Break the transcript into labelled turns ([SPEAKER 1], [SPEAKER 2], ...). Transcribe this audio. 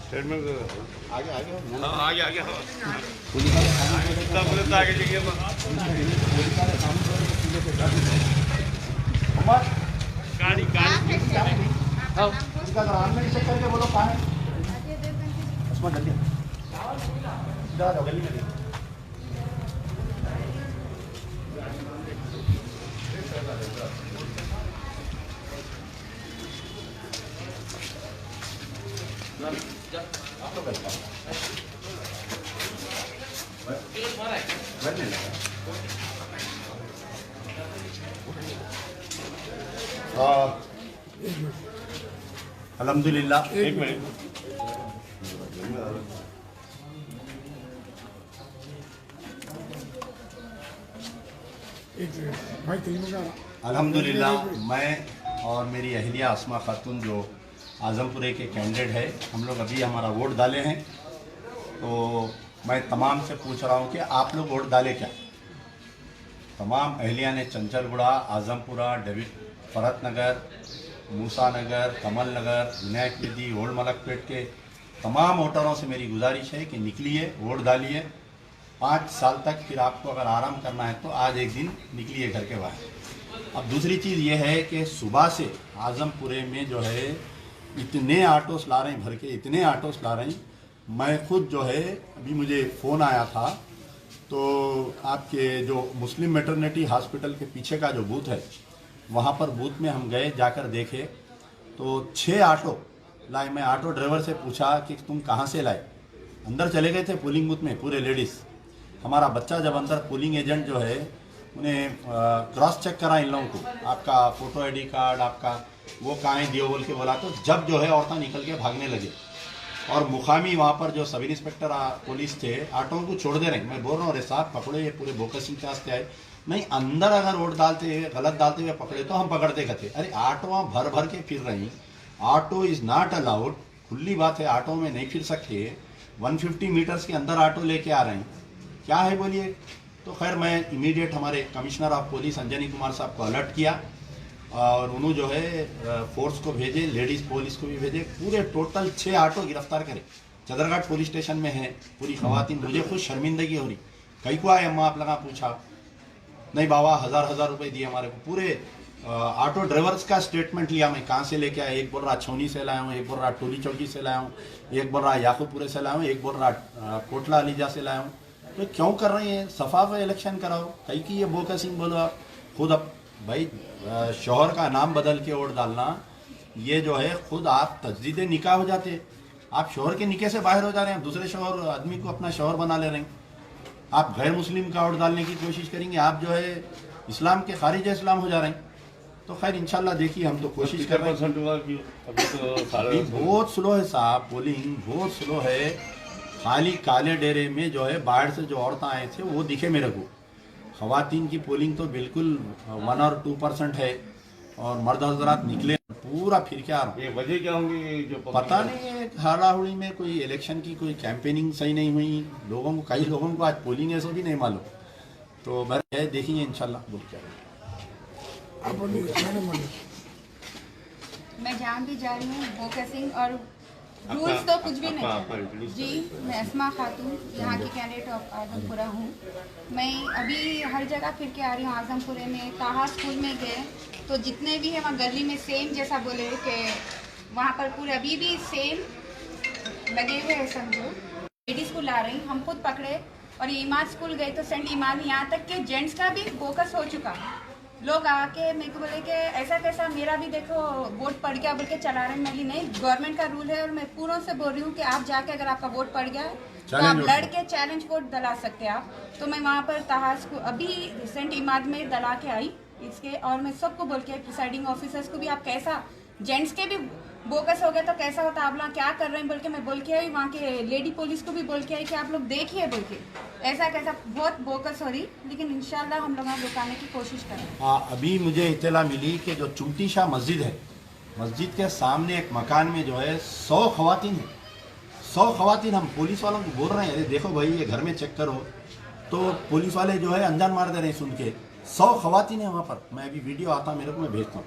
[SPEAKER 1] आगे आगे
[SPEAKER 2] आगे आगे
[SPEAKER 1] पुलिस वाले सामने से
[SPEAKER 2] पुलिस आगे जाइए
[SPEAKER 1] पुलिस वाले सामने मोहम्मद
[SPEAKER 2] गाड़ी गाड़ी
[SPEAKER 1] इसका ऑनलाइन चेक करके बोलो कहाँ है उसमें जल्दी इधर आ जाओ गली में अल्हम्दुलिल्लाह।
[SPEAKER 2] एक मिनट
[SPEAKER 1] अल्हम्दुलिल्लाह मैं और मेरी अहलिया अस्मा खातून जो आज़मपुरे के कैंडिडेट है, हम लोग अभी हमारा वोट डाले हैं। तो मैं तमाम से पूछ रहा हूँ कि आप लोग वोट डाले क्या? तमाम अहलिया ने चंचलगुड़ा, आज़मपुरा, फरत नगर, मूसा नगर, कमल नगर, विनायक विधि, ओल्ड मलकपेट के तमाम वोटरों से मेरी गुजारिश है कि निकलिए, वोट डालिए। 5 साल तक फिर आपको अगर आराम करना है तो आज एक दिन निकलिए घर के बाहर। अब दूसरी चीज़ ये है कि सुबह से आज़मपुरे में जो है इतने ऑटोस ला रहे हैं, भर के इतने ऑटोस ला रहे हैं। मैं खुद जो है अभी मुझे फ़ोन आया था, तो आपके जो मुस्लिम मैटरनिटी हॉस्पिटल के पीछे का जो बूथ है, वहाँ पर बूथ में हम गए, जाकर देखे तो 6 ऑटो लाए। मैं ऑटो ड्राइवर से पूछा कि तुम कहाँ से लाए? अंदर चले गए थे पोलिंग बूथ में पूरे लेडीज़। हमारा बच्चा जब अंदर पोलिंग एजेंट जो है उन्हें क्रॉस चेक करा इन लोगों को, आपका फ़ोटो आईडी कार्ड आपका वो कहाँ है दियो बोल के बोला। तो जब जो है औरतें निकल के भागने लगे और मुकामी वहाँ पर जो सब इंस्पेक्टर पुलिस थे ऑटो को छोड़ दे रहे। मैं बोल रहा हूँ अरे साहब पकड़ो, ये पूरे बोकसिंग के वास्ते आए नहीं, अंदर अगर वोट डालते हुए गलत डालते हुए पकड़े तो हम पकड़ते कहते। अरे ऑटो वहाँ भर भर के फिर रही, ऑटो इज़ नॉट अलाउड, खुली बात है, ऑटो में नहीं फिर सकते। 150 मीटर्स के अंदर ऑटो लेके आ रहे हैं, क्या है बोलिए। तो खैर मैं इमीडिएट हमारे commissioner of police Anjani Kumar साहब को अलर्ट किया और उन्होंने जो है फोर्स को भेजे, लेडीज़ पुलिस को भी भेजे। पूरे टोटल 6 ऑटो गिरफ्तार करे। चदरघाट पुलिस स्टेशन में है पूरी खवातीन। मुझे खुद शर्मिंदगी हो रही, कई को आए अम्मा आप लगा पूछा नहीं बाबा, हजार रुपए दिए हमारे को। पूरे ऑटो ड्राइवर्स का स्टेटमेंट लिया मैं, कहाँ से लेके आया। एक बोल रहा छौनी से लाया हूँ, एक बोल रहा टोली चौकी से लाया हूँ, एक बोल रहा याकूबपुरे से लाया हूँ, एक बोल रहा कोटला अलीजा से लाया हूँ। तो क्यों कर रहे हैं? सफाफ इलेक्शन कराओ, कहीं की ये बोका सिंह बोलो आप खुद। अब भाई शोहर का नाम बदल के वोट डालना, ये जो है खुद आप तजदीद निकाह हो जाते। आप शोहर के निकाह से बाहर हो जा रहे हैं, दूसरे शोहर आदमी को अपना शोहर बना ले रहे हैं। आप गैर मुस्लिम का वोट डालने की कोशिश करेंगे, आप जो है इस्लाम के खारिज इस्लाम हो जा रहे हैं। तो खैर इंशाल्लाह देखिए, हम तो कोशिश कर रहे हैं। अभी बहुत स्लो है साहब, पोलिंग बहुत स्लो है। खाली काले डेरे में जो है बाहर से जो औरतें आए थे वो दिखे मेरे को। खवातीन की पोलिंग तो बिल्कुल 1 और 2% है और मर्द हजरात निकले पूरा फिर के आ रहा हूँ।
[SPEAKER 2] ये वजह क्या होंगी जो
[SPEAKER 1] पता नहीं है, हाड़ाहुड़ी में कोई इलेक्शन की कोई कैंपेनिंग सही नहीं हुई लोगों को, कई लोगों को आज पोलिंग ऐसा भी नहीं मालूम। तो बस है, देखेंगे इंशाल्लाह बोल क्या।
[SPEAKER 3] मैं जहाँ भी जा रही हूँ बोका सिंह और रूल्स तो कुछ भी नहीं जी। मैं अस्मा खातून यहाँ की कैंडिडेट ऑफ आजमपुरा हूँ। मैं अभी हर जगह फिर के आ रही हूँ। आजमपुरे में ताहा स्कूल में गए तो जितने भी है वहाँ गली में सेम जैसा बोले कि वहाँ पर पूरे अभी भी सेम लगे हुए हैं समझो। लेडीज़ को ला रही, हम खुद पकड़े। और ये इमाद स्कूल गए तो सेंट इमाद, यहाँ तक कि जेंट्स का भी बोकस हो चुका। लोग आके मेरे को बोले कि ऐसा कैसा, मेरा भी देखो वोट पड़ गया बोल के चला रहे हैं। मैं नहीं, गवर्नमेंट का रूल है और मैं पूरों से बोल रही हूँ कि आप जाके अगर आपका वोट पड़ गया है तो आप लड़ के चैलेंज वोट दला सकते हैं आप। तो मैं वहाँ पर तहास को अभी सेंट इमाद में दला के आई इसके, और मैं सबको बोल के प्रिसाइडिंग ऑफिसर्स को भी, आप कैसा जेंट्स के भी बोकस हो गया तो कैसा होता, आप लोग क्या कर रहे हैं बोल के मैं बोल के आई। वहाँ के लेडी पुलिस को भी बोल के आई कि आप लोग देखिए बोल के ऐसा कैसा बहुत बोकस हो रही। लेकिन इंशाल्लाह हम लोग रुकाने की कोशिश करें।
[SPEAKER 1] अभी मुझे इत्तला मिली कि जो चुमटी शाह मस्जिद है, मस्जिद के सामने एक मकान में जो है 100 खवातीन है। 100 खवातीन, हम पुलिस वालों को बोल रहे हैं अरे देखो भाई ये घर में चेक करो, तो पुलिस वाले जो है अनजान मार दे रहे हैं सुन के। 100 खवातीन है वहाँ पर। मैं अभी वीडियो आता मेरे को, मैं भेजता हूँ।